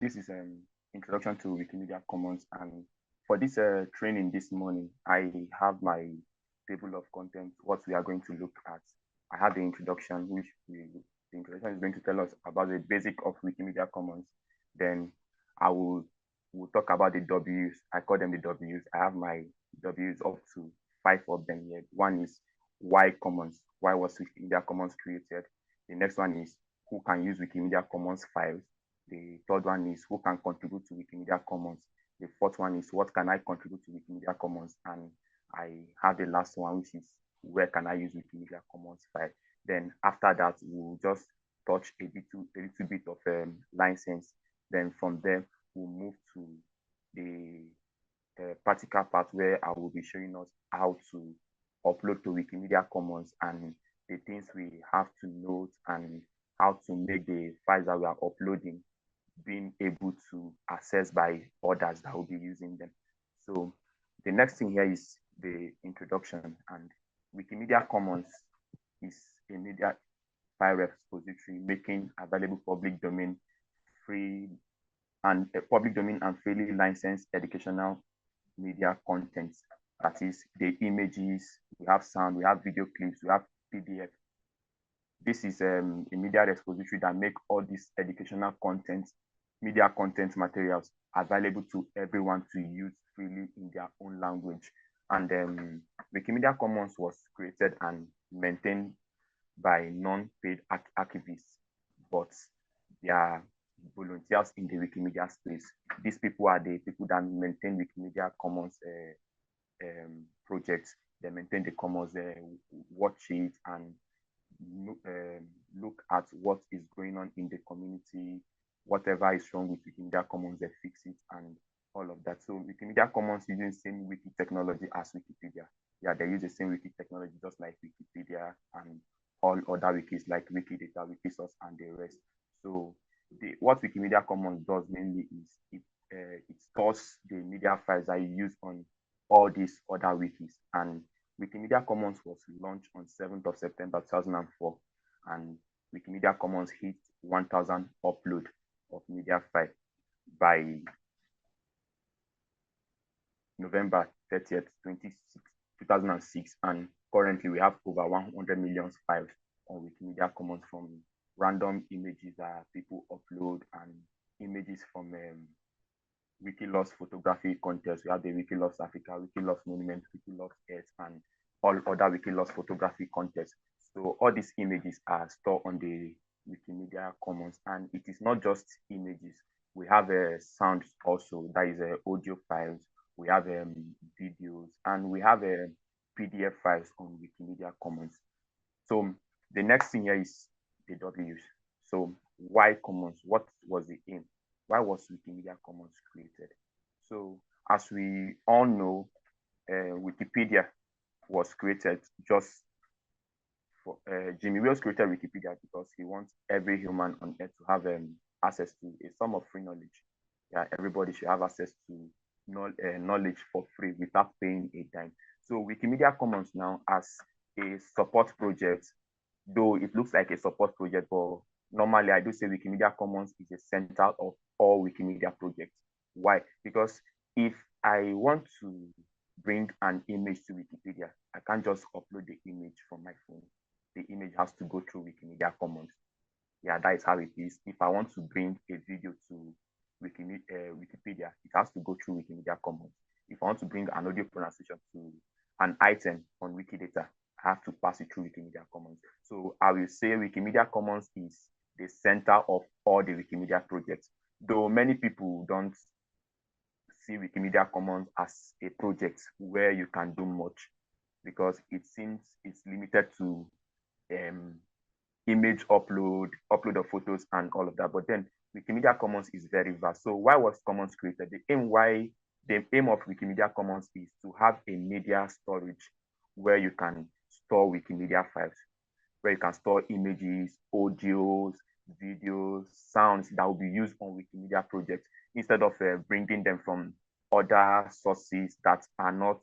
This is Introduction to Wikimedia Commons, and for this training this morning, I have my table of content, what we are going to look at. I have the introduction, the introduction is going to tell us about the basic of Wikimedia Commons. Then we'll talk about the W's. I call them the W's. I have my W's up to 5 of them here. One is why Commons. Why was Wikimedia Commons created? The next one is who can use Wikimedia Commons files. The third one is who can contribute to Wikimedia Commons. The fourth one is what can I contribute to Wikimedia Commons. And I have the last one, which is where can I use Wikimedia Commons file. Then after that, we'll just touch a little bit of license. Then from there, we'll move to the practical part where I will be showing us how to upload to Wikimedia Commons and the things we have to note and how to make the files that we are uploading being able to access by others that will be using them. So the next thing here is the introduction, and Wikimedia Commons is a media file repository making available public domain and freely licensed educational media content. That is the images, we have sound, we have video clips, we have PDF. This is a media repository that make all these educational content, media content materials available to everyone to use freely in their own language. And Wikimedia Commons was created and maintained by non-paid archivists, but they are volunteers in the Wikimedia space. These people are the people that maintain Wikimedia Commons projects. They maintain the commons, watch it, and look at what is going on in the community. Whatever is wrong with Wikimedia Commons, they fix it and all of that. So Wikimedia Commons using the same wiki technology as Wikipedia. Yeah, they use the same wiki technology just like Wikipedia and all other wikis like Wikidata, Wikisource, and the rest. So what Wikimedia Commons does mainly is it stores the media files that you use on all these other wikis. And Wikimedia Commons was launched on 7th of September 2004, and Wikimedia Commons hit 1,000 upload of media file by November 30th, 2006, and currently we have over 100 million files on Wikimedia Commons from random images that people upload and images from WikiLoves photography contest. We have the WikiLoves Africa, WikiLoves Monument, WikiLoves Earth, and all other WikiLoves photography contests. So all these images are stored on the Wikimedia Commons, and it is not just images. We have sounds also, that is audio files. We have videos, and we have PDF files on Wikimedia Commons. So the next thing here is the W's. So why Commons? What was the aim? Why was Wikimedia Commons created? So as we all know, Wikipedia was created just for Jimmy Wales created Wikipedia because he wants every human on earth to have access to a sum of free knowledge. Yeah, everybody should have access to knowledge for free without paying a dime. So Wikimedia Commons now as a support project, though it looks like a support project, but normally I do say Wikimedia Commons is the center of all Wikimedia projects. Why? Because if I want to bring an image to Wikipedia, I can't just upload the image from my phone. The image has to go through Wikimedia Commons. Yeah, that is how it is. If I want to bring a video to Wikipedia, it has to go through Wikimedia Commons. If I want to bring an audio pronunciation to an item on Wikidata, I have to pass it through Wikimedia Commons. So I will say Wikimedia Commons is the center of all the Wikimedia projects, though many people don't see Wikimedia Commons as a project where you can do much because it seems it's limited to image upload of photos and all of that. But then Wikimedia Commons is very vast. So why was Commons created? The aim of Wikimedia Commons is to have a media storage where you can store Wikimedia files, where you can store images, audios, videos, sounds that will be used on Wikimedia projects instead of bringing them from other sources that are not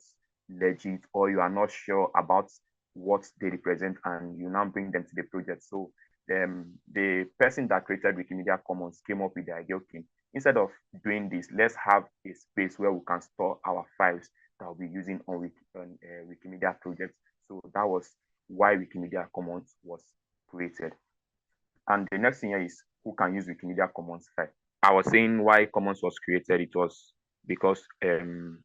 legit or you are not sure about what they represent and you now bring them to the project. So the person that created Wikimedia Commons came up with the idea, okay, instead of doing this, let's have a space where we can store our files that we'll be using on Wikimedia projects. So that was why Wikimedia Commons was created. And the next thing here is who can use Wikimedia Commons file. I was saying why Commons was created. It was because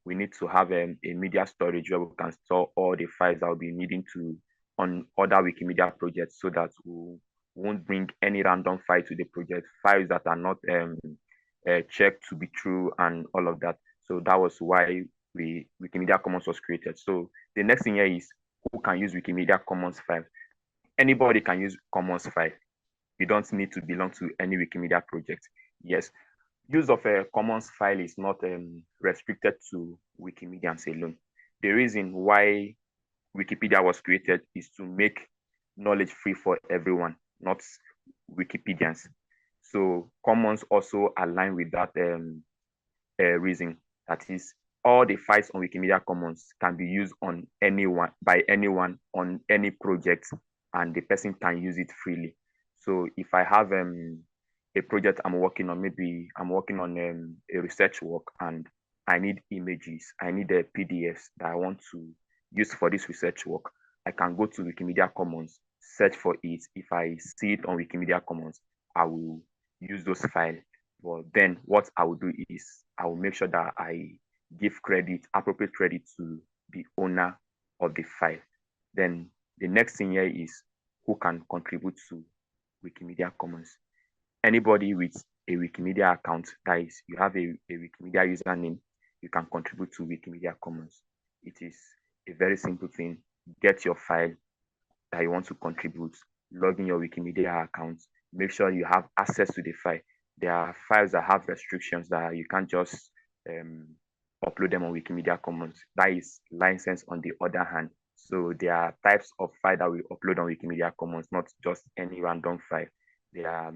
we need to have a media storage where we can store all the files that we'll be needing to on other Wikimedia projects, so that we won't bring any random file to the project, files that are not checked to be true and all of that. So that was why Wikimedia Commons was created. So the next thing here is who can use Wikimedia Commons file. Anybody can use Commons file. You don't need to belong to any Wikimedia project. Yes, use of a Commons file is not restricted to Wikimedians alone. The reason why Wikipedia was created is to make knowledge free for everyone, not Wikipedians. So Commons also align with that reason. That is, all the files on Wikimedia Commons can be used on anyone by anyone on any project, and the person can use it freely. So if I have a project I'm working on, maybe I'm working on a research work and I need images, I need a PDFs that I want to use for this research work, I can go to Wikimedia Commons, search for it. If I see it on Wikimedia Commons, I will use those files. But then what I will do is I will make sure that I give credit, appropriate credit to the owner of the file. Then the next thing here is who can contribute to Wikimedia Commons. Anybody with a Wikimedia account, that is, you have a Wikimedia username, you can contribute to Wikimedia Commons. It is a very simple thing. Get your file that you want to contribute, log in your Wikimedia account, make sure you have access to the file. There are files that have restrictions that you can't just upload them on Wikimedia Commons. That is licensed on the other hand. So there are types of file that we upload on Wikimedia Commons, not just any random file. There are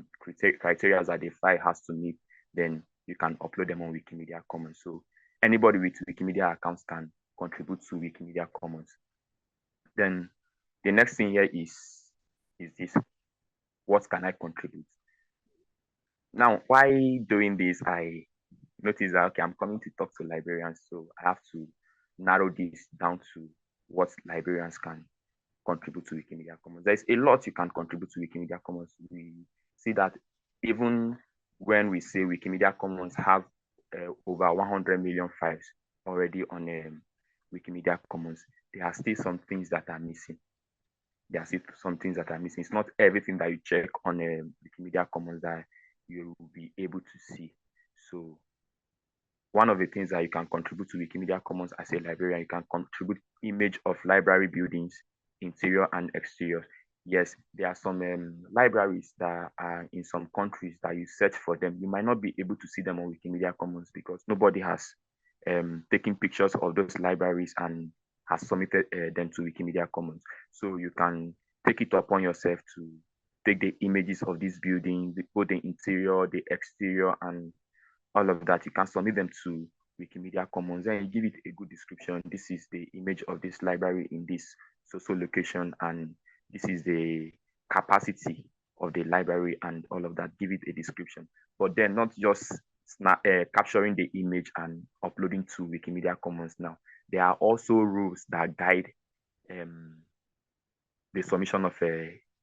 criteria that the file has to meet, then you can upload them on Wikimedia Commons. So anybody with Wikimedia accounts can contribute to Wikimedia Commons. Then the next thing here is this: what can I contribute? Now, why doing this, I noticed that, okay, I'm coming to talk to librarians, so I have to narrow this down to what librarians can contribute to Wikimedia Commons. There's a lot you can contribute to Wikimedia Commons. We see that even when we say Wikimedia Commons have over 100 million files already on Wikimedia Commons, there are still some things that are missing. There are still some things that are missing. It's not everything that you check on Wikimedia Commons that you will be able to see. So one of the things that you can contribute to Wikimedia Commons as a librarian, you can contribute image of library buildings, interior and exterior. Yes, there are some libraries that are in some countries that you search for them. You might not be able to see them on Wikimedia Commons because nobody has taken pictures of those libraries and has submitted them to Wikimedia Commons. So you can take it upon yourself to take the images of these buildings, both the interior, the exterior, and all of that. You can submit them to Wikimedia Commons and you give it a good description. This is the image of this library in this social location, and this is the capacity of the library and all of that. Give it a description, but then not just capturing the image and uploading to Wikimedia Commons. Now, there are also rules that guide the submission of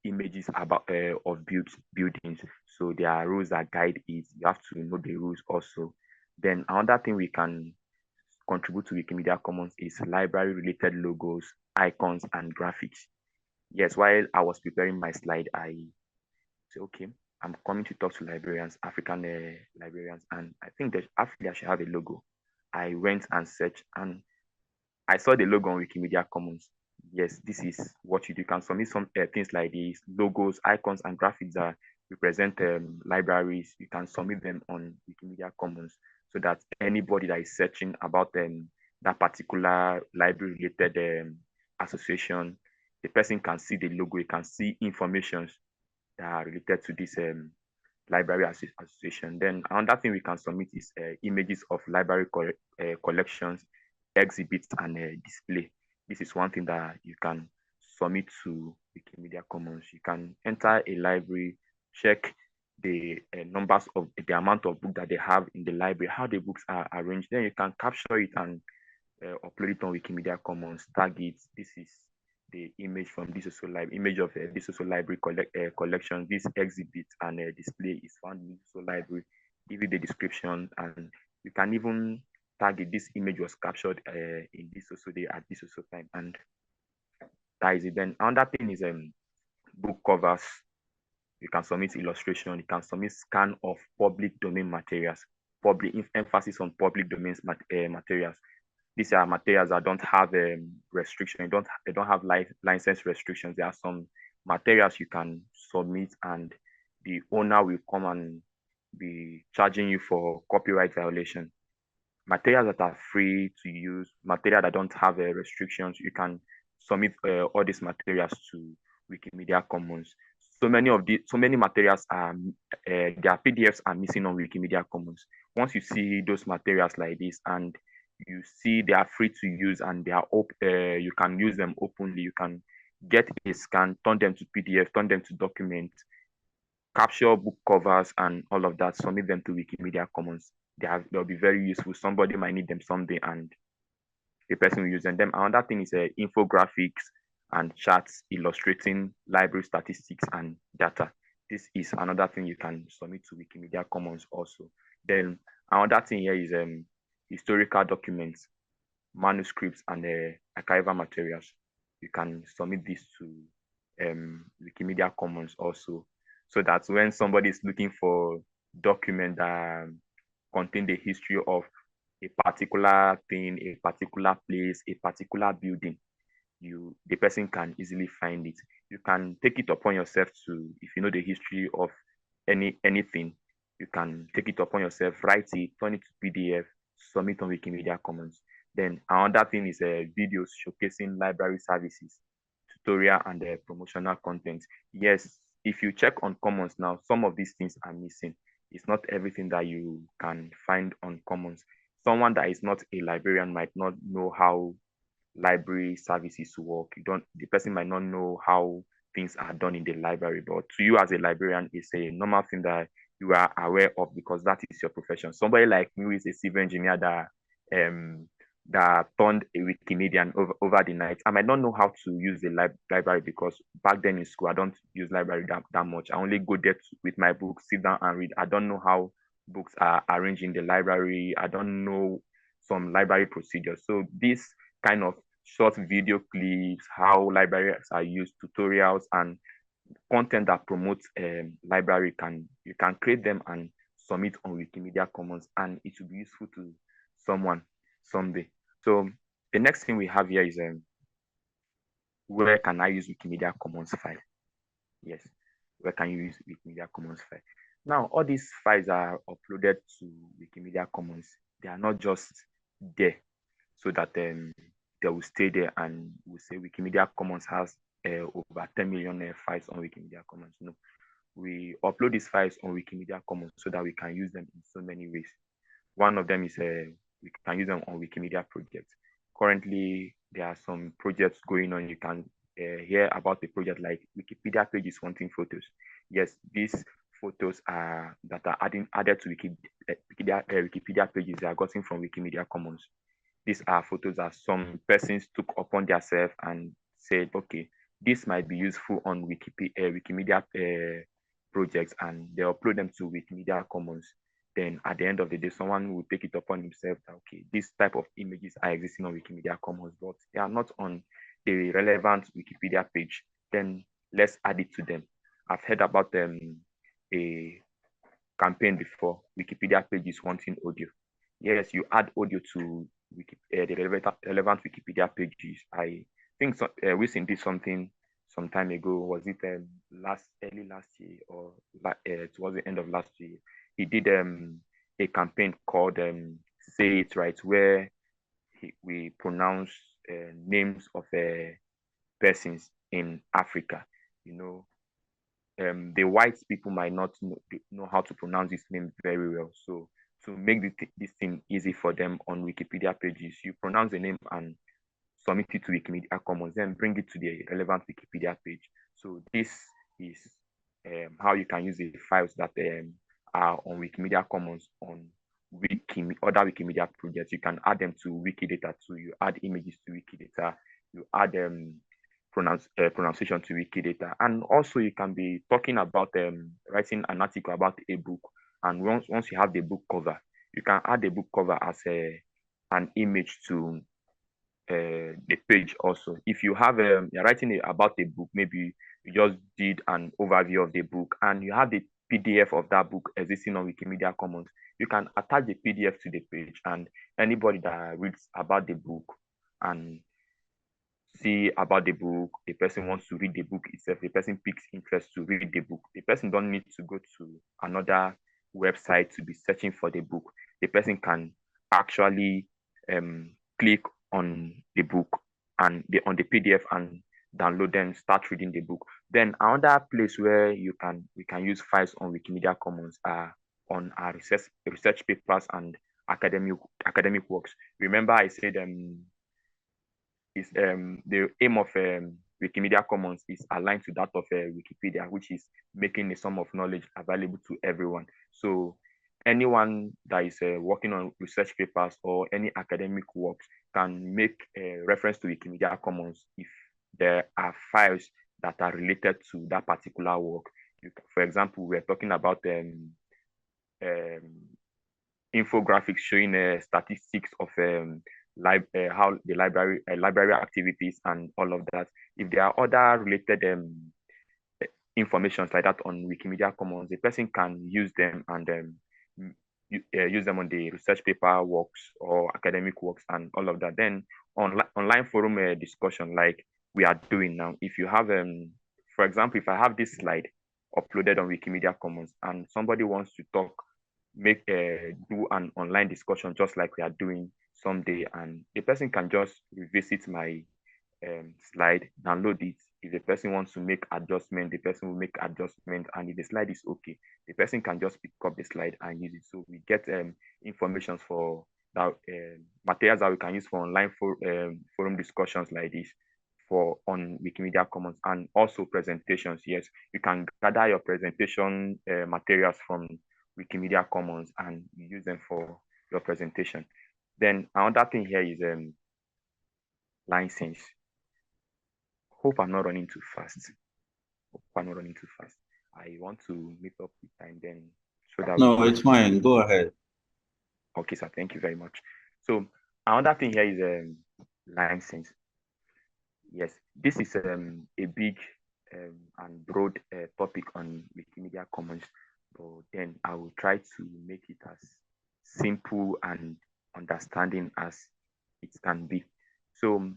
images about of buildings. So there are rules that guide it. You have to know the rules also. Then another thing we can contribute to Wikimedia Commons is library related logos, icons, and graphics. Yes, while I was preparing my slide, I said, okay, I'm coming to talk to librarians, African librarians, and I think that Africa should have a logo. I went and searched, and I saw the logo on Wikimedia Commons. Yes, this is what you do. You can submit some things like these logos, icons, and graphics that represent libraries. You can submit them on Wikimedia Commons so that anybody that is searching about that particular library-related association, the person can see the logo. You can see information that are related to this library association. Then another thing we can submit is images of library collections, exhibits, and display. This is one thing that you can submit to Wikimedia Commons. You can enter a library, check the numbers of the amount of books that they have in the library, how the books are arranged. Then you can capture it and upload it on Wikimedia Commons, tag it. This is the image from this also library, image of this also library collection. This exhibit and display is found in this also library. Give it the description, and you can even tag it. This image was captured in this also day at this also time, and that is it. Then another thing is book covers. You can submit illustration. You can submit scan of public domain materials. Public emphasis on public domains materials. These are materials that don't have restriction. They don't have license restrictions. There are some materials you can submit, and the owner will come and be charging you for copyright violation. Materials that are free to use, material that don't have restrictions, you can submit all these materials to Wikimedia Commons. So many materials are their PDFs are missing on Wikimedia Commons. Once you see those materials like this and you see they are free to use and they are you can use them openly, you can get a scan, turn them to PDF, turn them to document, capture book covers and all of that, submit them to Wikimedia Commons. They'll be very useful. Somebody might need them someday and the person will use them. Then another thing is infographics and charts illustrating library statistics and data. This is another thing you can submit to Wikimedia Commons also. Then another thing here is historical documents, manuscripts, and archival materials. You can submit this to Wikimedia Commons also, so that when somebody is looking for document that contain the history of a particular thing, a particular place, a particular building, the person can easily find it. You can take it upon yourself to, if you know the history of anything, you can take it upon yourself, write it, turn it to PDF, submit on Wikimedia Commons. Then another thing is videos showcasing library services, tutorial, and promotional content. Yes, if you check on Commons now, some of these things are missing. It's not everything that you can find on Commons. Someone that is not a librarian might not know how library services work. The person might not know how things are done in the library, but to you as a librarian, it's a normal thing that you are aware of because that is your profession. Somebody like me who is a civil engineer that turned a Wikimedian over the night, I might not know how to use the library because back then in school, I don't use library that much. I only go there with my books, sit down and read. I don't know how books are arranged in the library. I don't know some library procedures. So this kind of short video clips, how libraries are used, tutorials, and content that promotes library, you can create them and submit on Wikimedia Commons, and it will be useful to someone someday. So the next thing we have here is where can I use Wikimedia Commons file? Yes, where can you use Wikimedia Commons file? Now, all these files are uploaded to Wikimedia Commons. They are not just there so that they will stay there and we'll say Wikimedia Commons has over 10 million files on Wikimedia Commons. No, we upload these files on Wikimedia Commons so that we can use them in so many ways. One of them is we can use them on Wikimedia projects. Currently, there are some projects going on. You can hear about a project like Wikipedia pages wanting photos. Yes, these photos that are added to Wikipedia pages. They are gotten from Wikimedia Commons. These are photos that some persons took upon themselves and said, okay, this might be useful on Wikimedia projects, and they upload them to Wikimedia Commons. Then at the end of the day, someone will take it upon himself that, okay, this type of images are existing on Wikimedia Commons, but they are not on the relevant Wikipedia page. Then let's add it to them. I've heard about a campaign before, Wikipedia pages wanting audio. Yes, you add audio to the relevant Wikipedia pages. I think Wilson did something some time ago. Was it early last year or towards the end of last year? He did a campaign called Say It Right, where we pronounce names of persons in Africa. You know, the white people might not know how to pronounce this name very well. So to make this thing easy for them on Wikipedia pages, you pronounce the name and submit it to Wikimedia Commons, then bring it to the relevant Wikipedia page. So this is how you can use the files that are on Wikimedia Commons on other Wikimedia projects. You can add them to Wikidata too. You add images to Wikidata. You add pronunciation to Wikidata, and also you can be talking about writing an article about a book. And once you have the book cover, you can add the book cover as an image to the page also. If you have you're writing about a book, maybe you just did an overview of the book and you have the PDF of that book existing on Wikimedia Commons, you can attach the PDF to the page, and anybody that reads about the book and see about the book, the person wants to read the book itself, the person picks interest to read the book. The person don't need to go to another website to be searching for the book. The person can actually click on the book and on the PDF and download them, start reading the book. Then another place where we can use files on Wikimedia Commons are on our research papers and academic works. Remember, I said is the aim of Wikimedia Commons is aligned to that of Wikipedia, which is making a sum of knowledge available to everyone. So anyone that is working on research papers or any academic works can make a reference to Wikimedia Commons if there are files that are related to that particular work. For example, we're talking about infographics showing statistics of how the library activities and all of that. If there are other related informations like that on Wikimedia Commons, the person can use them and use them on the research paper works or academic works and all of that. Then online forum discussion like we are doing now. If you have for example, if I have this slide uploaded on Wikimedia Commons and somebody wants to talk, do an online discussion just like we are doing someday, and the person can just revisit my slide, download it. If the person wants to make adjustment, the person will make adjustment, and if the slide is okay, the person can just pick up the slide and use it. So we get information for that materials that we can use for online forum discussions like this for on Wikimedia Commons, and also presentations. Yes, you can gather your presentation materials from Wikimedia Commons and use them for your presentation. Then another thing here is license. Hope I'm not running too fast. I want to meet up with time then so that No, it's fine. Go ahead. Okay, sir. Thank you very much. So another thing here is license. Yes, this is a big and broad topic on Wikimedia Commons, but then I will try to make it as simple and understanding as it can be. So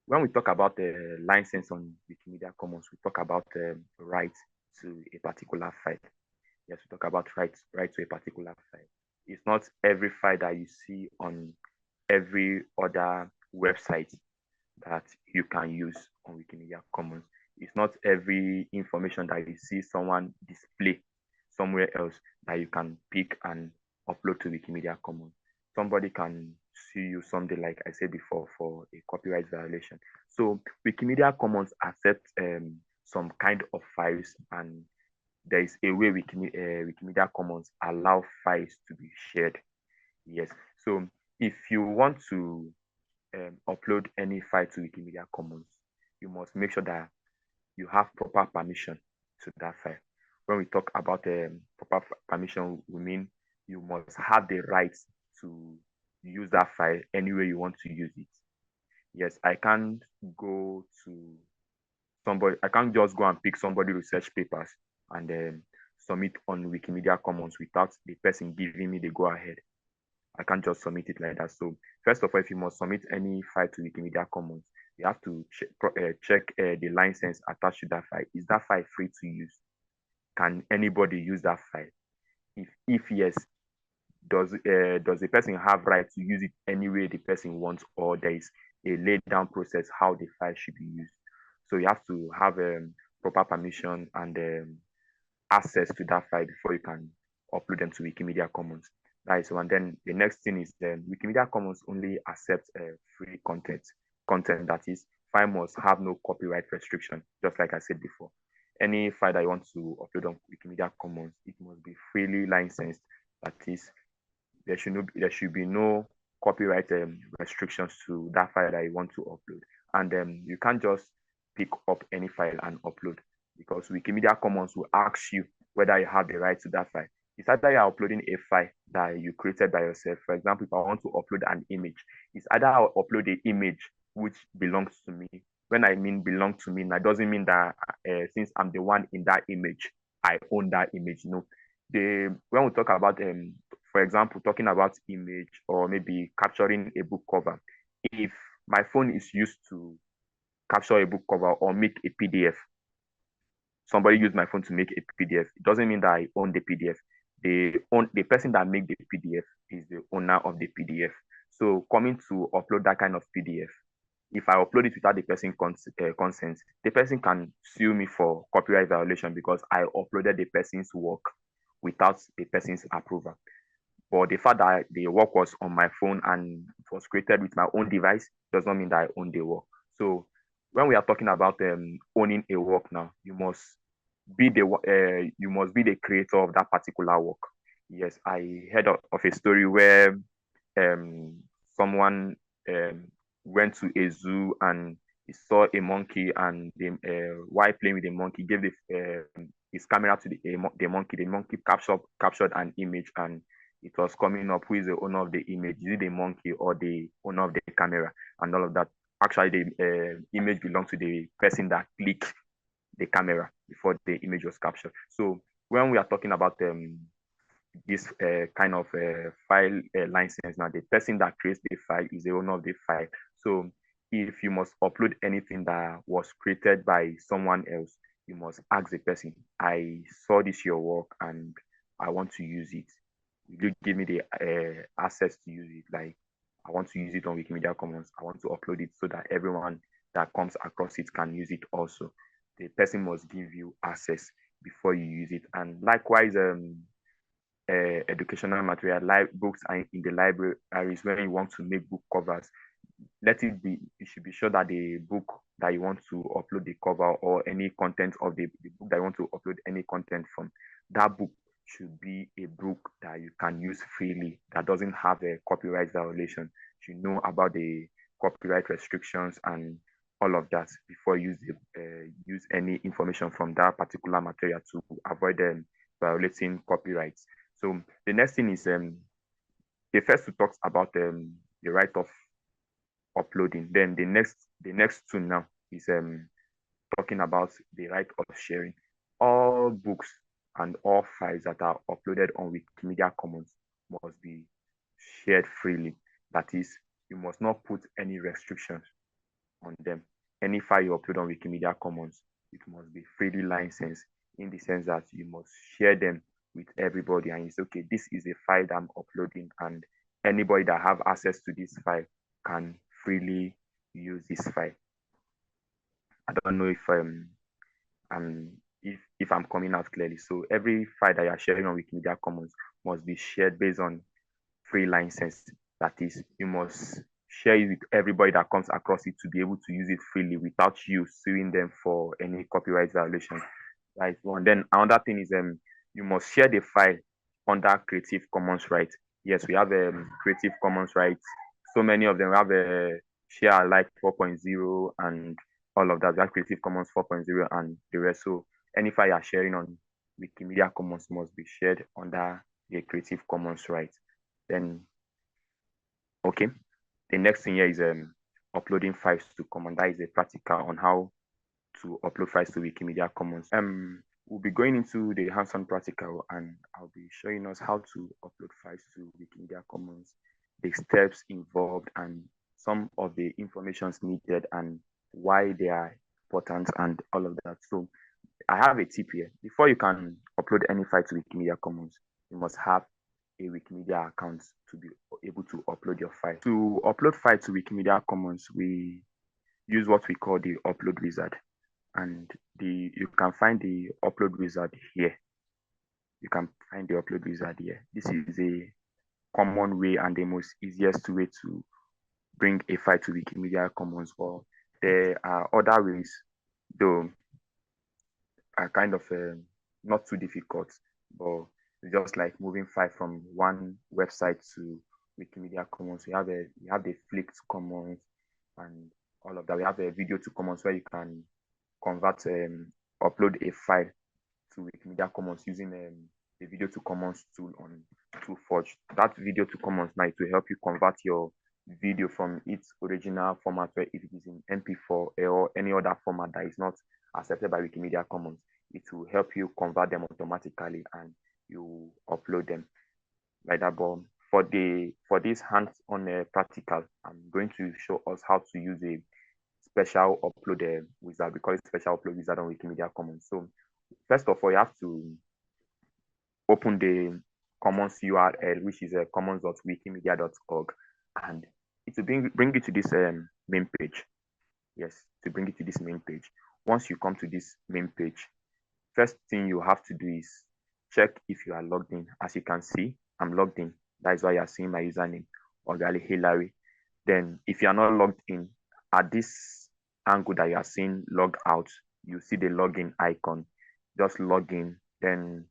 when we talk about the license on Wikimedia Commons, we talk about rights to a particular file. Yes, we talk about right to a particular file. It's not every file that you see on every other website that you can use on Wikimedia Commons. It's not every information that you see someone display somewhere else that you can pick and upload to Wikimedia Commons. Somebody can sue you someday, like I said before, for a copyright violation. So Wikimedia Commons accepts some kind of files, and there is a way Wikimedia Commons allow files to be shared. Yes. So if you want to upload any file to Wikimedia Commons, you must make sure that you have proper permission to that file. When we talk about proper permission, we mean you must have the rights to use that file any way you want to use it. Yes, I can't go to somebody, I can't just go and pick somebody research papers and submit on Wikimedia Commons without the person giving me the go ahead. I can't just submit it like that. So first of all, if you must submit any file to Wikimedia Commons, you have to check the license attached to that file. Is that file free to use? Can anybody use that file? If yes, does the person have right to use it any way the person wants, or there is a laid down process how the file should be used? So you have to have proper permission and access to that file before you can upload them to Wikimedia Commons. That is one. Then the next thing is Wikimedia Commons only accepts free content. Content that is, file must have no copyright restriction, just like I said before. any file that you want to upload on Wikimedia Commons, it must be freely licensed. That is, there should be no copyright restrictions to that file that you want to upload. And you can't just pick up any file and upload, because Wikimedia Commons will ask you whether you have the right to that file. It's either you're uploading a file that you created by yourself. For example, if I want to upload an image, it's either I'll upload the image which belongs to me. When I mean belong to me, that doesn't mean that since I'm the one in that image, I own that image. No. When we talk about for example, talking about image or maybe capturing a book cover, if my phone is used to capture a book cover or make a PDF, somebody used my phone to make a PDF, it doesn't mean that I own the PDF. The person that made the PDF is the owner of the PDF. So coming to upload that kind of PDF, if I upload it without the person consent, the person can sue me for copyright violation because I uploaded the person's work without the person's approval. But the fact that the work was on my phone and it was created with my own device does not mean that I own the work. So when we are talking about owning a work now, you must be the creator of that particular work. Yes, I heard of a story where someone went to a zoo and he saw a monkey, and while playing with the monkey, gave his camera to the monkey. The monkey captured an image, and it was coming up who is the owner of the image. Is it the monkey or the owner of the camera and all of that? Actually, the image belongs to the person that clicked the camera before the image was captured. So when we are talking about this kind of file license, now the person that creates the file is the owner of the file. So if you must upload anything that was created by someone else, you must ask the person, I saw this your work and I want to use it. Will you give me the access to use it? Like, I want to use it on Wikimedia Commons. I want to upload it so that everyone that comes across it can use it also. The person must give you access before you use it. And likewise, educational material, like books are in the libraries. When you want to make book covers, you should be sure that the book that you want to upload the cover or any content of the book that you want to upload any content from, that book should be a book that you can use freely, that doesn't have a copyright violation. You know about the copyright restrictions and all of that before you use any information from that particular material to avoid violating copyrights. So the next thing is the first two talks about the right of uploading. Then the next two now is talking about the right of sharing. All books and all files that are uploaded on Wikimedia Commons must be shared freely. That is, you must not put any restrictions on them. Any file you upload on Wikimedia Commons, it must be freely licensed, in the sense that you must share them with everybody. And it's okay, this is a file that I'm uploading, and anybody that have access to this file can freely use this file. I don't know if I'm coming out clearly. So every file that you're sharing on Wikimedia Commons must be shared based on free license. That is, you must share it with everybody that comes across it to be able to use it freely without you suing them for any copyright violation. Right. And then another thing is you must share the file under Creative Commons rights. Yes, we have Creative Commons rights. So many of them. We have share alike 4.0 and all of that. We have Creative Commons 4.0 and the rest. So any file you're sharing on Wikimedia Commons must be shared under the Creative Commons rights. Then, okay, the next thing here is uploading files to Commons. That is a practical on how to upload files to Wikimedia Commons. We'll be going into the hands-on practical, and I'll be showing us how to upload files to Wikimedia Commons, the steps involved, and some of the informations needed and why they are important and all of that. So I have a tip here. Before you can upload any file to Wikimedia Commons, you must have a Wikimedia account to be able to upload your file. To upload file to Wikimedia Commons, we use what we call the upload wizard. And you can find the upload wizard here. You can find the upload wizard here. This is a common way and the most easiest way to bring a file to Wikimedia Commons. But there are other ways, though are kind of not too difficult, but it's just like moving file from one website to Wikimedia Commons. We have the Flick to Commons and all of that. We have a video to Commons where you can convert upload a file to Wikimedia Commons using a video to Commons tool on Toolforge. That video to Commons now to help you convert your video from its original format, where if it is in MP4 or any other format that is not accepted by Wikimedia Commons, it will help you convert them automatically and you upload them like that. But for this hands-on practical, I'm going to show us how to use a special upload wizard. We call it special upload wizard on Wikimedia Commons. So first of all, you have to open the Commons URL, which is commons.wikimedia.org, and it will bring you to this main page. Yes, to bring you to this main page. Once you come to this main page, first thing you have to do is check if you are logged in. As you can see, I'm logged in. That is why you are seeing my username, Ogali Hillary. Then if you are not logged in, at this angle that you are seeing log out, you see the login icon. Just log in, then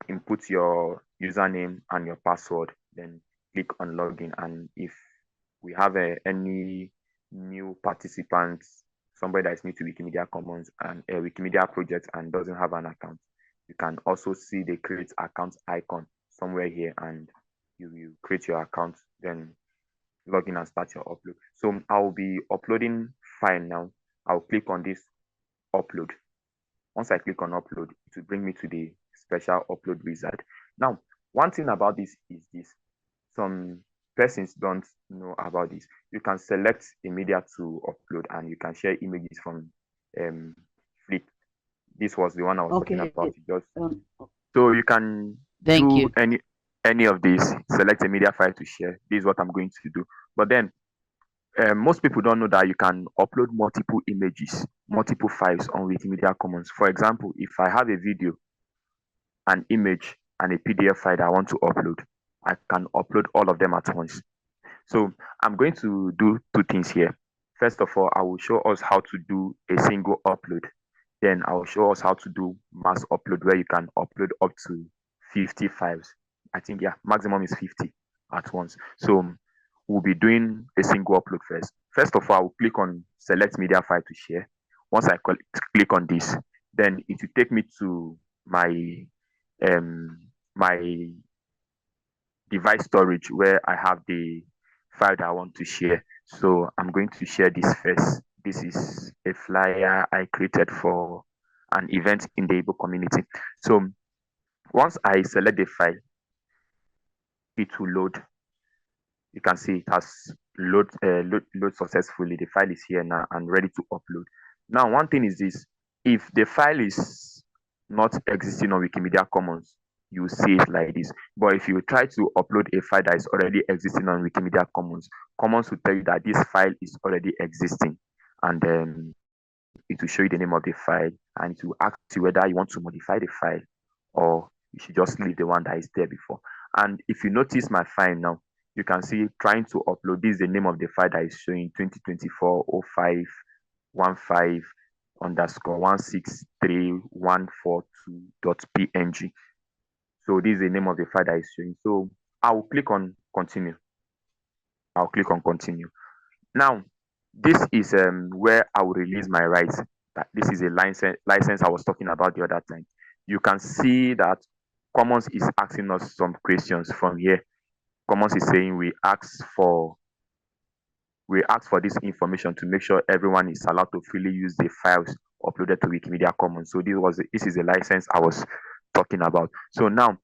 input your username and your password, then click on login. And if we have any new participants, somebody that is new to Wikimedia Commons and a Wikimedia project and doesn't have an account, you can also see the create account icon somewhere here, and you will create your account, then log in and start your upload. So I'll be uploading file now. I'll click on this upload. Once I click on upload, it will bring me to the special upload wizard. Now, one thing about this is this. Some persons don't know about this. You can select a media to upload and you can share images from Flick. This was the one I was talking about. So you can do any of these, select a media file to share. This is what I'm going to do. But then most people don't know that you can upload multiple images, multiple files on Wikimedia Commons. For example, if I have a video, an image, and a PDF file that I want to upload, I can upload all of them at once. So I'm going to do two things here. First of all, I will show us how to do a single upload. Then I will show us how to do mass upload, where you can upload up to 50 files. I think, yeah, maximum is 50 at once. So we'll be doing a single upload first. First of all, I will click on select media file to share. Once I click on this, then it will take me to my my device storage, where I have the file that I want to share. So I'm going to share this first. This is a flyer I created for an event in the Igbo community. So once I select the file, it will load. You can see it has load successfully. The file is here now and ready to upload. Now, one thing is this: if the file is not existing on Wikimedia Commons, you see it like this. But if you try to upload a file that is already existing on Wikimedia Commons, Commons will tell you that this file is already existing, and then it will show you the name of the file, and it will ask you whether you want to modify the file or you should just leave the one that is there before. And if you notice my file now, you can see trying to upload. This is the name of the file that is showing 2024-05-15 underscore 163.142.png. So this is the name of the file that is showing. So I will click on continue. I'll click on continue. Now, this is where I will release my rights. This is a license I was talking about the other time. You can see that Commons is asking us some questions from here. Commons is saying we ask for this information to make sure everyone is allowed to freely use the files uploaded to Wikimedia Commons. So this is a license I was talking about. So now,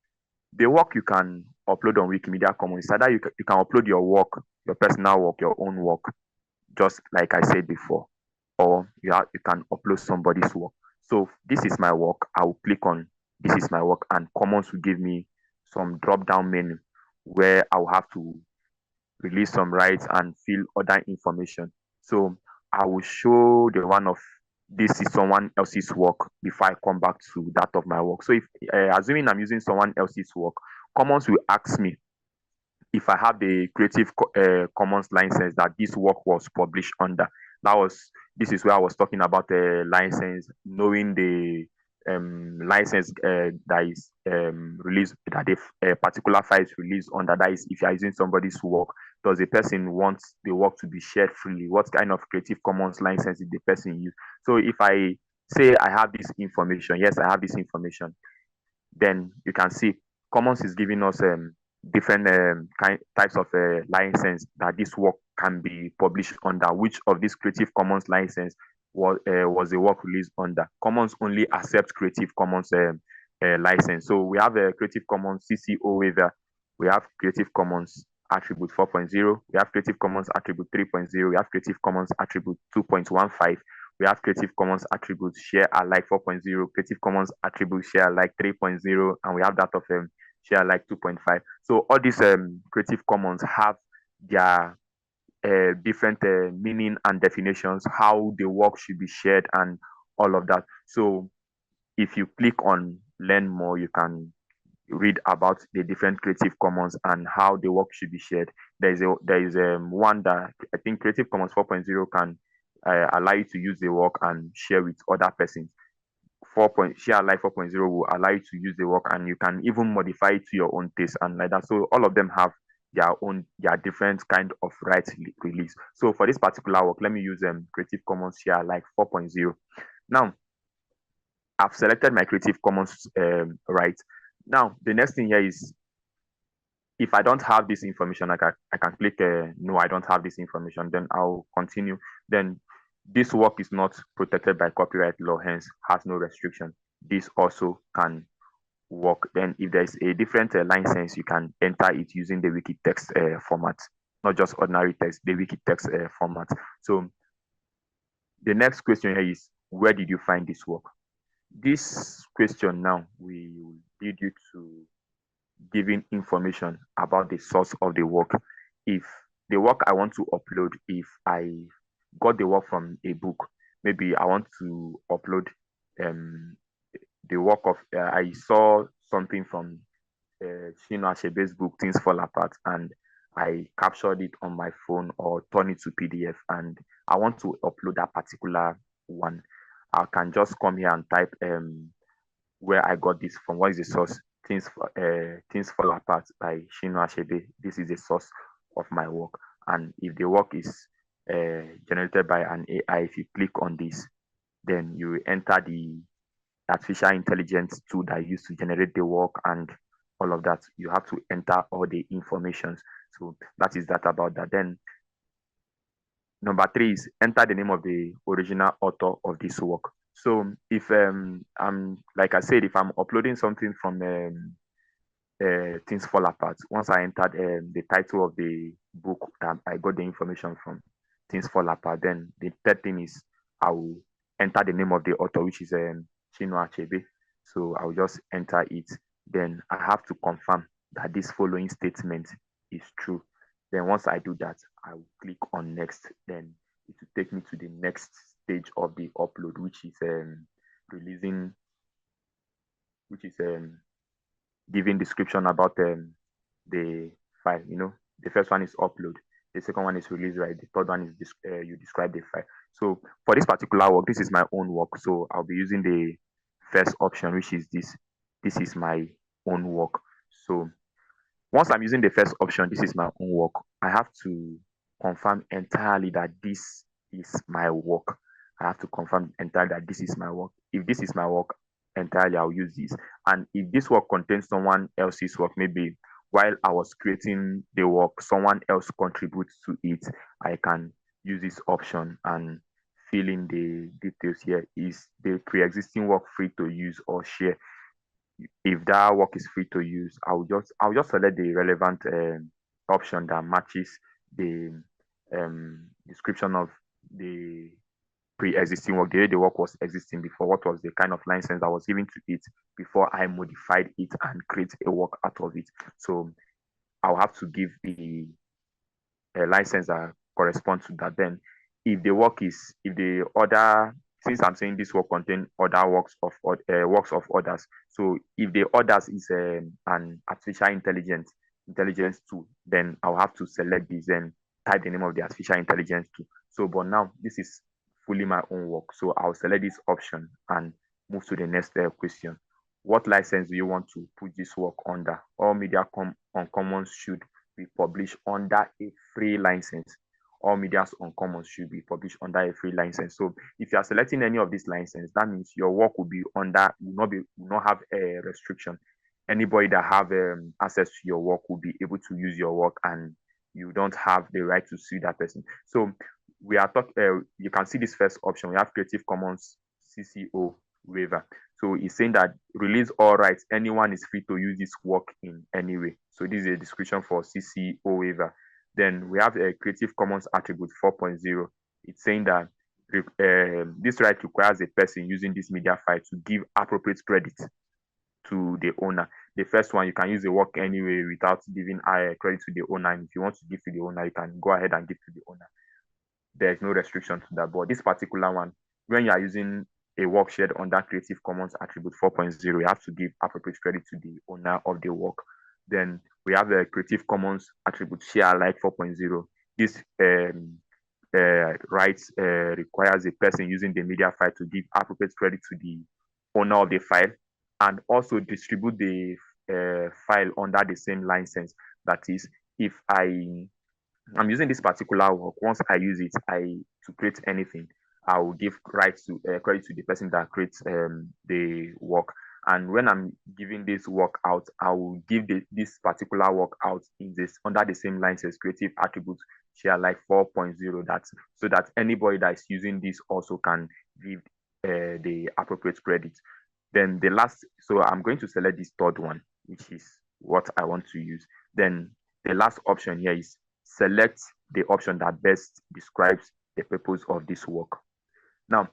the work you can upload on Wikimedia Commons is either you can upload your work, your personal work, your own work, just like I said before, or you can upload somebody's work. So this is my work. I will click on this is my work, and Commons will give me some drop-down menu where I will have to release some rights and fill other information. So I will show the one of this is someone else's work before I come back to that of my work. So if assuming I'm using someone else's work, Commons will ask me if I have the Creative Commons license that this work was published under. This is where I was talking about the license, knowing the license that is released, that a particular file is released under. That is, if you are using somebody's work, does the person want the work to be shared freely? What kind of Creative Commons license did the person use? So if I say I have this information, yes, I have this information, then you can see Commons is giving us different types of license that this work can be published under. Which of these Creative Commons license was the work released under? Commons only accepts Creative Commons license. So we have a Creative Commons CC0 waiver, we have Creative Commons Attribute 4.0, we have Creative Commons Attribute 3.0, we have Creative Commons Attribute 2.15, we have Creative Commons Attributes Share Alike 4.0, Creative Commons Attributes Share Alike 3.0, and we have that of Share Alike 2.5. So all these Creative Commons have their different meaning and definitions, how the work should be shared, and all of that. So if you click on Learn More, you can read about the different Creative Commons and how the work should be shared. There is one that I think Creative Commons 4.0 can allow you to use the work and share with other persons. Share Alike 4.0 will allow you to use the work, and you can even modify it to your own taste and like that. So all of them have their different kind of rights release. So for this particular work, let me use Creative Commons Share Alike 4.0. Now I've selected my Creative Commons right. Now the next thing here is, if I don't have this information, I can click no, I don't have this information, then I'll continue. Then this work is not protected by copyright law, hence has no restriction. This also can work. Then if there's a different license, you can enter it using the wiki text format, not just ordinary text, the wiki text format. So the next question here is, where did you find this work? This question now will lead you to giving information about the source of the work. If the work I want to upload, if I got the work from a book, maybe I want to upload the work of, I saw something from Chinua Achebe's book, Things Fall Apart, and I captured it on my phone or turn it to PDF, and I want to upload that particular one. I can just come here and type where I got this from. What is the source? Things Fall Apart by Chinua Achebe. This is the source of my work. And if the work is generated by an AI, if you click on this, then you enter the artificial intelligence tool that I use to generate the work and all of that. You have to enter all the information. So that is that about that. Then number 3 is enter the name of the original author of this work. So if I'm, like I said, if I'm uploading something from Things Fall Apart, once I entered the title of the book that I got the information from, Things Fall Apart, then the third thing is I will enter the name of the author, which is Chinua Achebe. So I'll just enter it. Then I have to confirm that this following statement is true. Then once I do that, I will click on next. Then it will take me to the next stage of the upload, which is releasing, which is giving description about the file. You know, the first one is upload, the second one is release, right? The third one is you describe the file. So for this particular work, this is my own work, so I'll be using the first option, which is this is my own work. So once I'm using the first option, this is my own work, I have to confirm entirely that this is my work. I have to confirm entirely that this is my work. If this is my work entirely, I'll use this. And if this work contains someone else's work, maybe while I was creating the work, someone else contributes to it, I can use this option and fill in the details here. Is the pre-existing work free to use or share? If that work is free to use, I'll just select the relevant option that matches the description of the pre-existing work, the way the work was existing before, what was the kind of license I was given to it before I modified it and create a work out of it. So I'll have to give the license that corresponds to that. Then if the other, since I'm saying this work contain other works of others, so if the others is an artificial intelligence tool, then I'll have to select this and type the name of the artificial intelligence to. So, but now this is fully my own work. So I'll select this option and move to the next question. What license do you want to put this work under? All media on commons should be published under a free license. All medias on commons should be published under a free license. So if you are selecting any of these licenses, that means your work will be under, will not have a restriction. Anybody that have access to your work will be able to use your work, and you don't have the right to sue that person. So we are talking, you can see this first option. We have Creative Commons CC0 waiver. So it's saying that release all rights. Anyone is free to use this work in any way. So this is a description for CC0 waiver. Then we have a Creative Commons attribute 4.0. It's saying that this right requires a person using this media file to give appropriate credit to the owner. The first one, you can use the work anyway without giving credit to the owner. And if you want to give to the owner, you can go ahead and give to the owner. There's no restriction to that. But this particular one, when you are using a work shared under Creative Commons attribute 4.0, you have to give appropriate credit to the owner of the work. Then we have a Creative Commons attribute share alike 4.0. This rights requires a person using the media file to give appropriate credit to the owner of the file, and also distribute the file under the same license. That is, if I'm using this particular work, once I use it, to create anything, I will give rights to credit to the person that creates the work. And when I'm giving this work out, I will give this particular work out in this under the same license, creative attribute share alike 4.0. So that anybody that is using this also can give the appropriate credit. Then the last, so I'm going to select this third one, which is what I want to use. Then the last option here is select the option that best describes the purpose of this work. Now,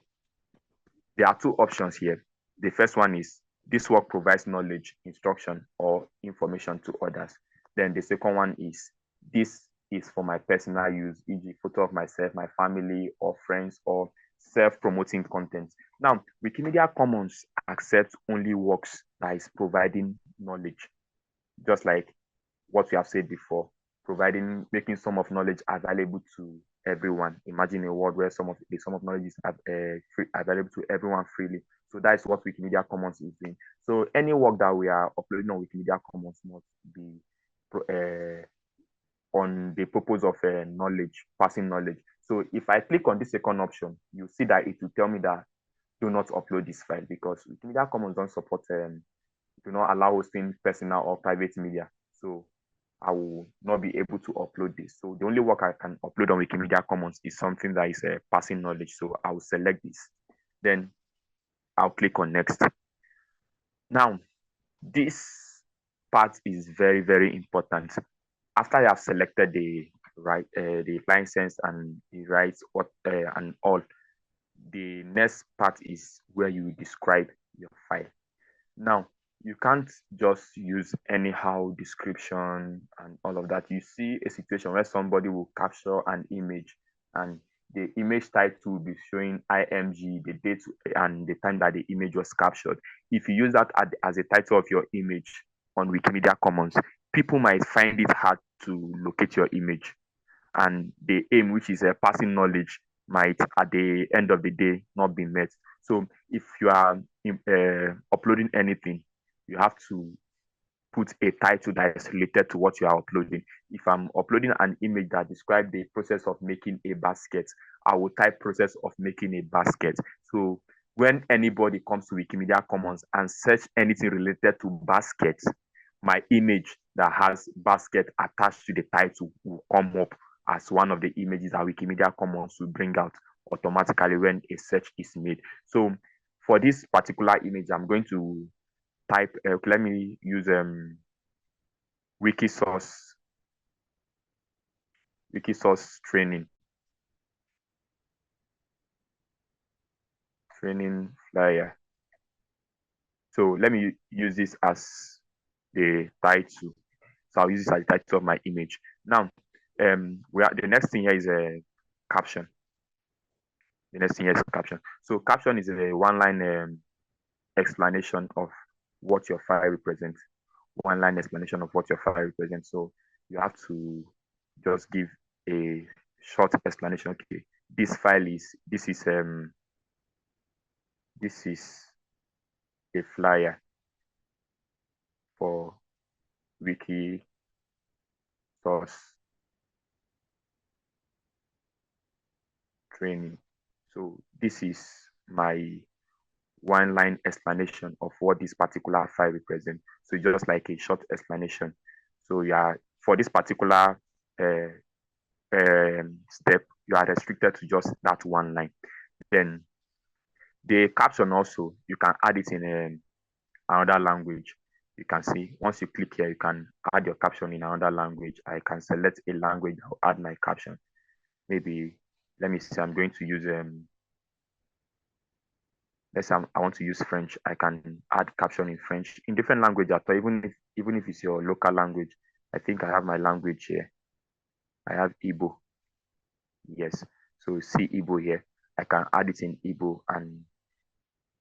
there are two options here. The first one is this work provides knowledge, instruction, or information to others. Then the second one is this is for my personal use, e.g., photo of myself, my family, or friends, or self-promoting content. Now, Wikimedia Commons accepts only works that is providing knowledge, just like what we have said before, making some of knowledge available to everyone. Imagine a world where some of knowledge is available to everyone freely. So that is what Wikimedia Commons is doing. So any work that we are uploading on Wikimedia Commons must be on the purpose of knowledge, passing knowledge. So if I click on the second option, you see that it will tell me that do not upload this file, because Wikimedia Commons don't support, do not allow hosting personal or private media. So I will not be able to upload this. So the only work I can upload on Wikimedia Commons is something that is passing knowledge. So I will select this. Then I'll click on next. Now, this part is very, very important. After you have selected the license and the rights and all, the next part is where you describe your file. Now, you can't just use anyhow description and all of that. You see a situation where somebody will capture an image, and the image title will be showing IMG, the date and the time that the image was captured. If you use that as a title of your image on Wikimedia Commons, people might find it hard to locate your image, and the aim, which is passing knowledge, might at the end of the day not be met. So if you are uploading anything, you have to put a title that is related to what you are uploading. If I'm uploading an image that describes the process of making a basket, I will type process of making a basket. So when anybody comes to Wikimedia Commons and search anything related to baskets, my image that has basket attached to the title will come up as one of the images that Wikimedia Commons will bring out automatically when a search is made. So for this particular image, I'm going to type, let me use Wikisource training flyer. So let me use this as the title. So I'll use this as the title of my image. Now, the next thing here is a caption. The next thing here is a caption. So caption is a one-line explanation of what your file represents. One-line explanation of what your file represents. So you have to just give a short explanation. Okay, this file is this is a flyer for wiki source training. So this is my one line explanation of what this particular file represents. So it's just like a short explanation. So for this particular step, you are restricted to just that one line. Then the caption also, you can add it in another language. You can see once you click here, you can add your caption in another language. I can select a language, I'll add my caption. Maybe, let me see, I'm going to use let's say I want to use French. I can add caption in French in different languages, or even if it's your local language. I think I have my language here. I have Igbo. Yes. So see Igbo here. I can add it in Igbo, and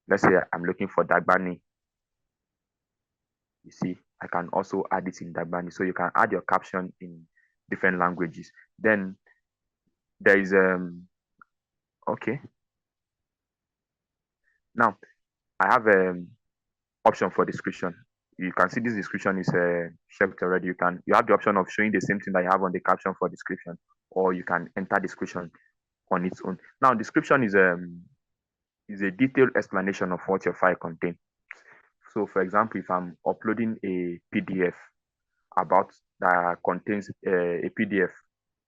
let's say I'm looking for Dagbani. You see, I can also add it in Dagbani. So you can add your caption in different languages. Then there is okay. Now I have option for description. You can see this description is checked already. You have the option of showing the same thing that you have on the caption for description, or you can enter description on its own. Now description is a detailed explanation of what your file contains. So for example, if I'm uploading a PDF about that contains a PDF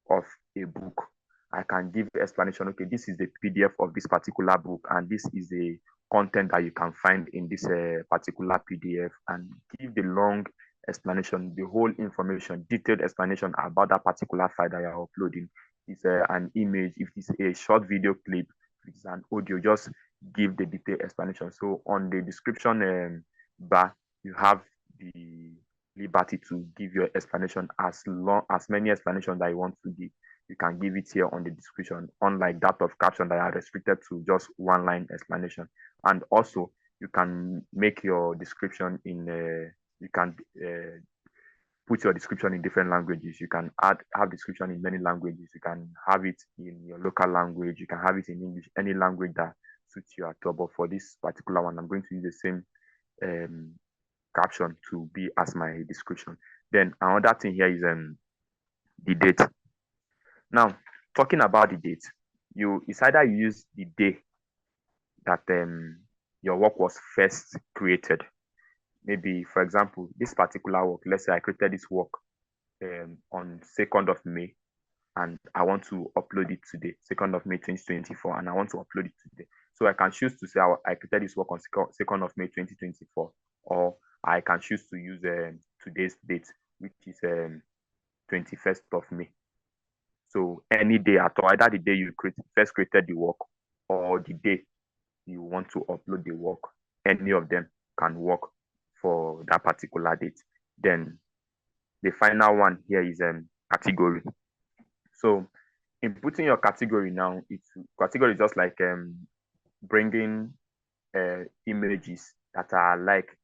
of a book, I can give explanation. Okay, this is the PDF of this particular book, and this is the content that you can find in this particular PDF, and give the long explanation, the whole information, detailed explanation about that particular file that you're uploading. It's an image, if it's a short video clip, if it's an audio, just give the detailed explanation. So on the description bar, you have the liberty to give your explanation as many explanations that you want to give. You can give it here on the description, unlike that of caption that are restricted to just one line explanation. And also you can make your description in you can put your description in different languages. You can have description in many languages. You can have it in your local language. You can have it in English, any language that suits you at all. But for this particular one, I'm going to use the same caption to be as my description. Then another thing here is the date. Now, talking about the date, it's either you use the day that your work was first created. Maybe, for example, this particular work, let's say I created this work on 2nd of May, and I want to upload it today, 2nd of May 2024, and I want to upload it today. So I can choose to say I created this work on 2nd of May 2024, or I can choose to use today's date, which is 21st of May. So any day at all, either the day you first created the work or the day you want to upload the work, any of them can work for that particular date. Then the final one here is category. So inputting your category now, category is just like bringing images that are like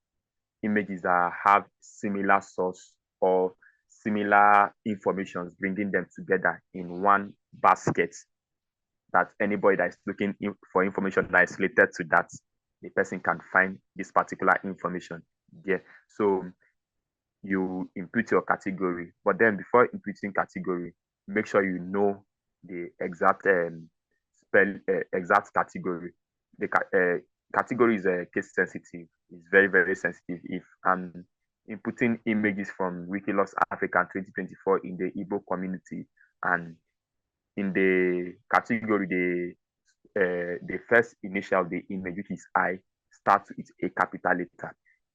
images that have similar source or similar informations, bringing them together in one basket, that anybody that is looking for information that is related to that, the person can find this particular information there. So you input your category, but then before inputting category, make sure you know the exact exact category. The category is case sensitive. It's very, very sensitive. If I'm inputting images from WikiLoves Africa 2024 in the Igbo community, and in the category, the first initial of the image, which is I, starts with a capital letter.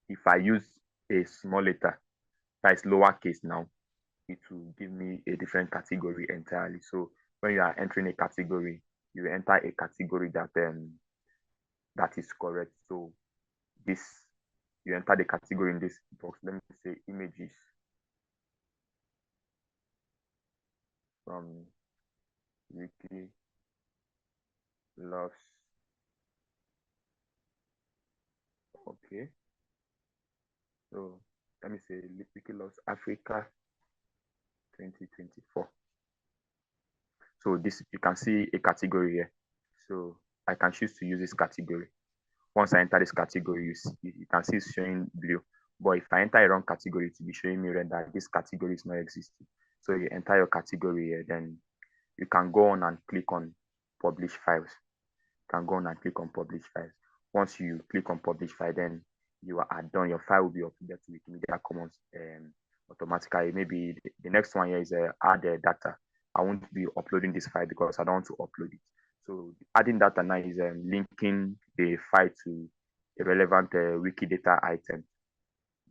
If I use a small letter, that is lowercase now, it will give me a different category entirely. So when you are entering a category, you enter a category that is correct. So this, you enter the category in this box. Let me say images from WikiLoves. Okay. So let me say WikiLoves Africa 2024. So this, you can see a category here. So I can choose to use this category. Once I enter this category, you can see it's showing blue. But if I enter a wrong category, it will be showing me red that this category is not existing. So you enter your category here, then you can go on and click on publish files. You can go on and click on publish files. Once you click on publish file, then you are done. Your file will be uploaded to Wikimedia Commons automatically. Maybe the next one here is add data. I won't be uploading this file because I don't want to upload it. So adding data now is linking the file to a relevant Wikidata item,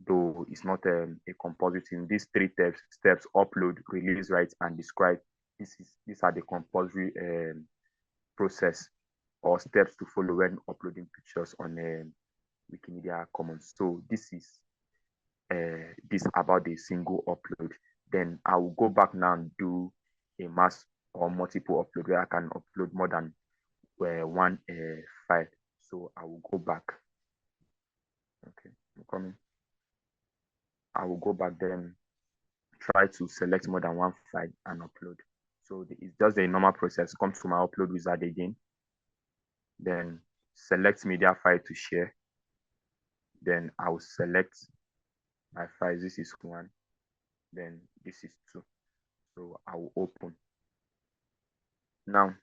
though it's not a compulsory thing. These three steps: upload, release, write, and describe. These are the compulsory process or steps to follow when uploading pictures on Wikimedia Commons. So this is this about the single upload. Then I will go back now and do a mass or multiple upload where I can upload more than one file. So I will go back. Okay, I'm coming. I will go back, then try to select more than one file and upload. So it's just a normal process. Come to my upload wizard again, then select media file to share. Then I will select my files. This is one, then this is two. So I will open. Now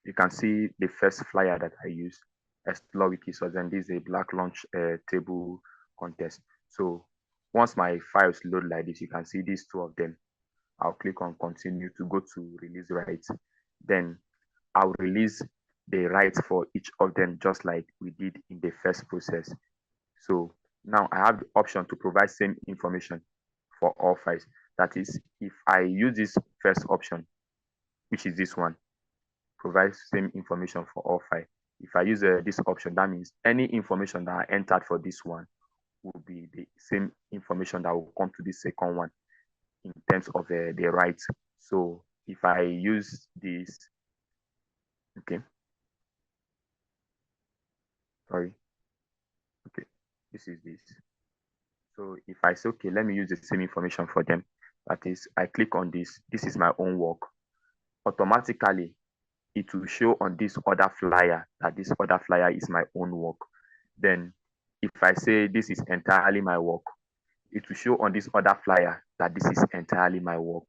you can see the first flyer that I use, Explore Wiki Source, and this is a black launch table contest. So once my files load like this, you can see these two of them. I'll click on continue to go to release rights. Then I'll release the rights for each of them, just like we did in the first process. So now I have the option to provide same information for all files. That is, if I use this first option, which is this one, provide same information for all files. If I use this option, that means any information that I entered for this one will be the same information that will come to this second one in terms of the rights. So if I use this, okay, sorry, okay, this is this. So if I say, okay, let me use the same information for them, that is, I click on this, this is my own work, automatically it will show on this other flyer that this other flyer is my own work. Then if I say this is entirely my work, it will show on this other flyer that this is entirely my work.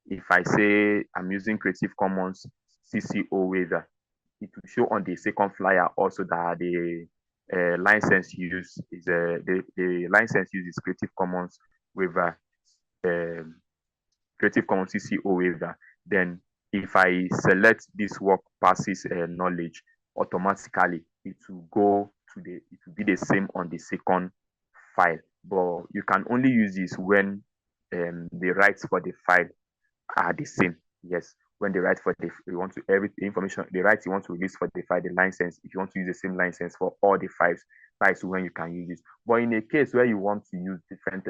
If I say I'm using Creative Commons CC BY waiver, it will show on the second flyer also that the license use is the license use is Creative Commons waiver, Creative Commons CC BY waiver. Then if I select this work passes knowledge, automatically it will go to the, it will be the same on the second file. But you can only use this when the rights for the file are the same. Yes, when the right for the, you want to every information, the rights you want to release for the file, the license, if you want to use the same license for all the files, that is when you can use it. But in a case where you want to use different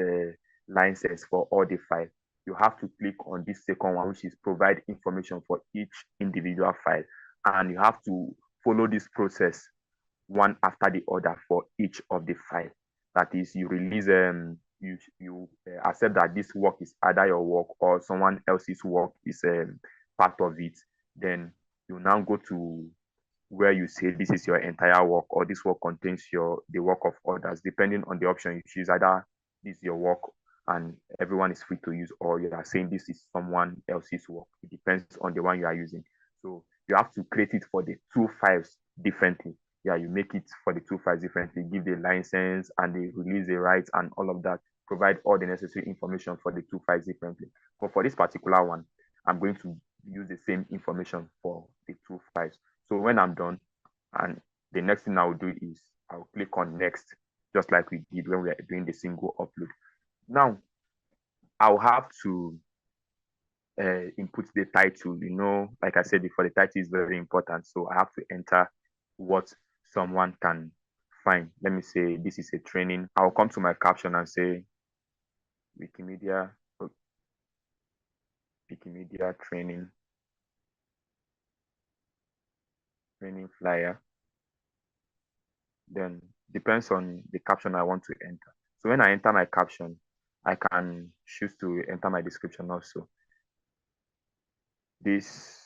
license for all the files, you have to click on this second one, which is provide information for each individual file, and you have to follow this process one after the other for each of the file. That is, you release you accept that this work is either your work or someone else's work is part of it. Then you now go to where you say this is your entire work, or this work contains the work of others, depending on the option you choose. Either this is your work and everyone is free to use, or you are saying this is someone else's work. It depends on the one you are using. So you have to create it for the two files differently. Yeah, you make it for the two files differently, give the license and the release the rights and all of that, provide all the necessary information for the two files differently. But for this particular one, I'm going to use the same information for the two files. So when I'm done, and the next thing I will do is I'll click on next, just like we did when we were doing the single upload. Now, I'll have to input the title. You know, like I said before, the title is very important. So I have to enter what someone can find. Let me say this is a training. I'll come to my caption and say Wikimedia, Wikimedia training flyer. Then depends on the caption I want to enter. So when I enter my caption, I can choose to enter my description also. This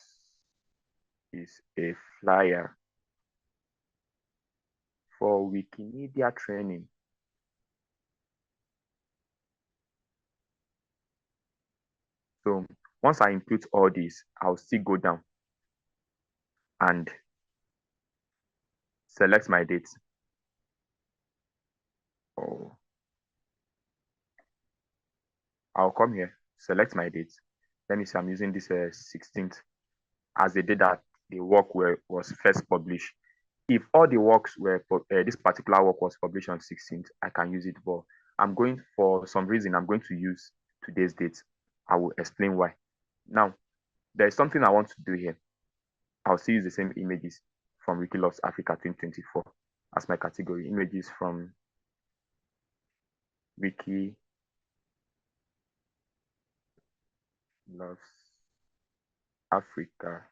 is a flyer for Wikimedia training. So once I input all this, I'll still go down and select my date. Oh, I'll come here, select my date. Let me say I'm using this 16th as the date that the work was first published. If all the works were, this particular work was published on 16th, I can use it, but I'm going, for some reason, I'm going to use today's date. I will explain why. Now, there's something I want to do here. I'll still use the same images from Wiki Loves Africa 2024 as my category, images from Wiki Loves Africa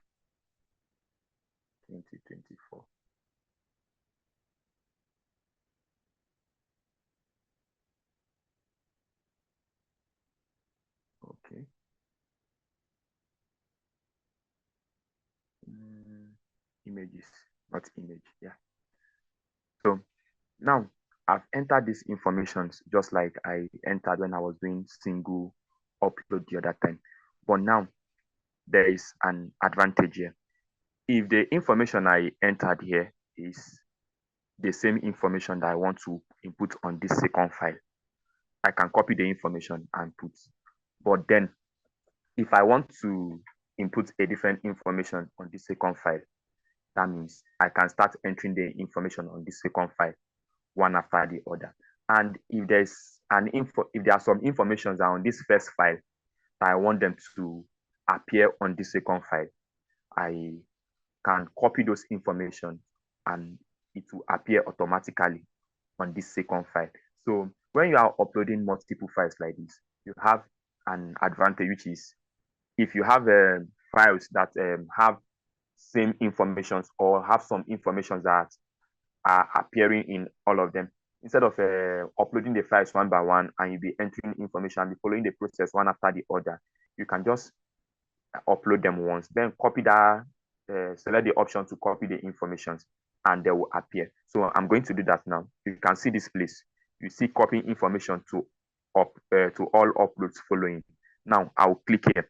2024. Okay. Images, not image. Yeah. So now I've entered these informations just like I entered when I was doing single upload the other time. But now there is an advantage here. If the information I entered here is the same information that I want to input on this second file, I can copy the information and put. But then if I want to input a different information on this second file, that means I can start entering the information on this second file one after the other. And if there's if there are some informations on this first file that I want them to appear on this second file, I can copy those information and it will appear automatically on this second file. So when you are uploading multiple files like this, you have an advantage, which is if you have files that have same information or have some information that are appearing in all of them, instead of uploading the files one by one and you'll be entering information and be following the process one after the other, you can just upload them once, then copy that, select the option to copy the information and they will appear. So I'm going to do that now. You can see this place. You see copying information to all uploads following. Now I'll click here.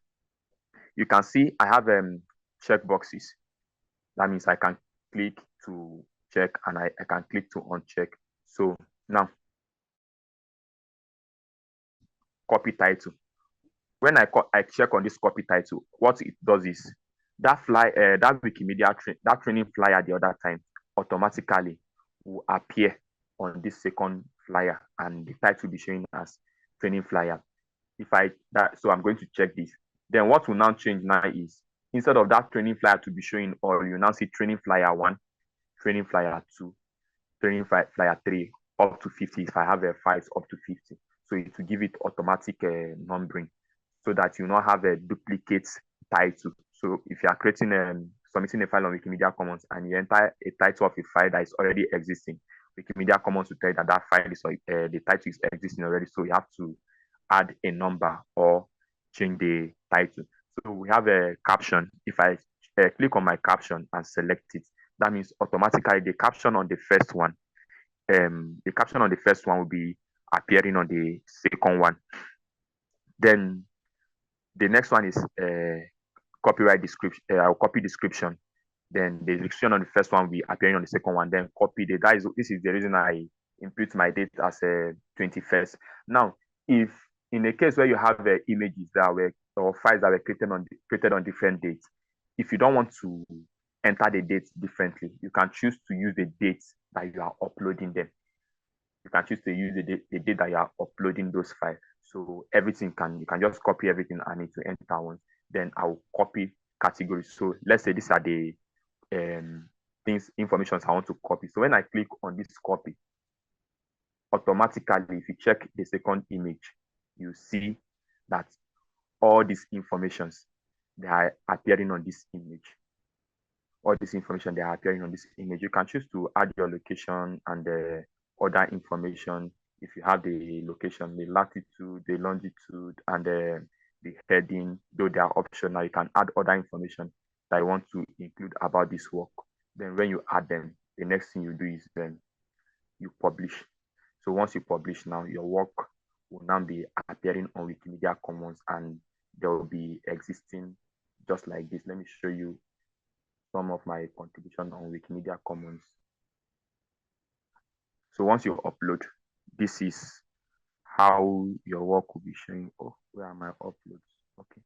You can see I have check boxes. That means I can click to check and I can click to uncheck. So now copy title. When I check on this copy title, what it does is that Wikimedia that training flyer the other time automatically will appear on this second flyer and the title will be showing as training flyer. So I'm going to check this. Then what will now change now is instead of that training flyer to be showing, or you now see training flyer 1, training flyer 2, training flyer 3 up to 50 if I have a files up to 50. So it will give it automatic numbering so that you not have a duplicate title. So if you are creating submitting a file on Wikimedia Commons and you enter a title of a file that is already existing, Wikimedia Commons will tell you that file is the title is existing already. So you have to add a number or change the title. So we have a caption. If I click on my caption and select it, that means automatically the caption on the first one will be appearing on the second one. Then the next one is copyright description. I'll copy description. Then the description on the first one will be appearing on the second one. Then copy the this is the reason I input my date as 21st. Now, if in a case where you have images that were or files that were created on different dates, if you don't want to enter the dates differently, you can choose to use the dates that you are uploading them. You can choose to use the date that you are uploading those files. So everything you can just copy everything and it will enter once. Then I'll copy categories. So let's say these are the information I want to copy. So when I click on this copy, automatically, if you check the second image, you see that all these informations they are appearing on this image. All this information they are appearing on this image. You can choose to add your location and the other information. If you have the location, the latitude, the longitude, and the heading, though they are optional. You can add other information that you want to include about this work. Then when you add them, the next thing you do is then you publish. So once you publish now, your work will now be appearing on Wikimedia Commons, and they will be existing just like this. Let me show you some of my contribution on Wikimedia Commons. So once you upload, this is how your work will be showing. Oh, where are my uploads? Okay.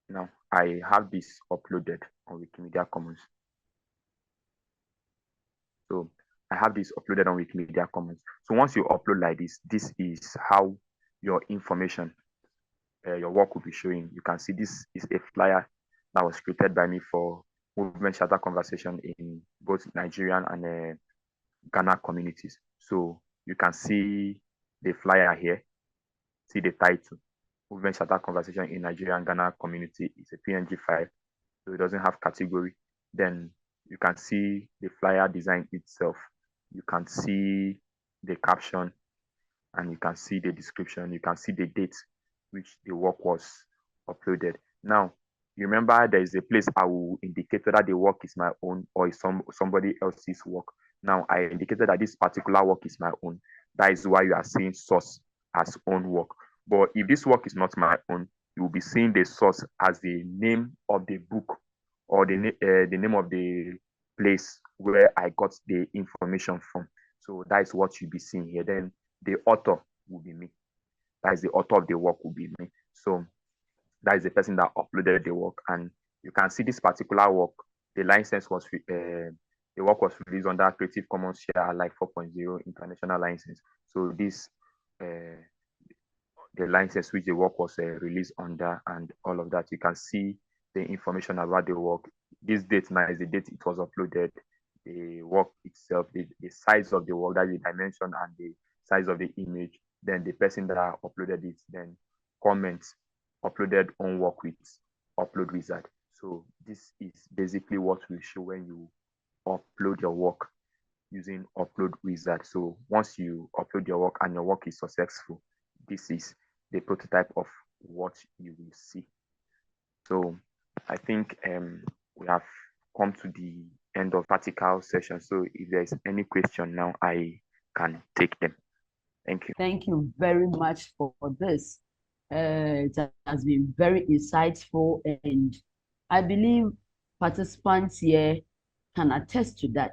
Now I have this uploaded on Wikimedia Commons. So I have this uploaded on Wikimedia Commons. So once you upload like this is how your information, your work will be showing. You can see this is a flyer that was created by me for movement charter conversation in both Nigerian and Ghana communities. So you can see the flyer here, see the title, movement charter conversation in Nigeria and Ghana community. It's a PNG file, so it doesn't have category. Then you can see the flyer design itself. You can see the caption, and you can see the description. You can see the date which the work was uploaded. Now, you remember there is a place I will indicate whether the work is my own or is somebody else's work. Now, I indicated that this particular work is my own. That is why you are seeing source as own work. But if this work is not my own, you will be seeing the source as the name of the book or the name of the place where I got the information from. So that is what you'll be seeing here. Then the author will be me. That is the author of the work will be me. So that is the person that uploaded the work. And you can see this particular work, the license was, the work was released under Creative Commons Share Alike 4.0 international license. So this, the license which the work was released under and all of that, you can see the information about the work. This date now is the date it was uploaded, the work itself, the size of the work, that is the dimension and the size of the image, then the person that uploaded it, then comments, uploaded on work with upload wizard. So this is basically what will show when you upload your work using upload wizard. So once you upload your work and your work is successful, this is the prototype of what you will see. So I think we have come to the end of practical session. So if there is any question now, I can take them. Thank you. Thank you very much for this. It has been very insightful, and I believe participants here can attest to that.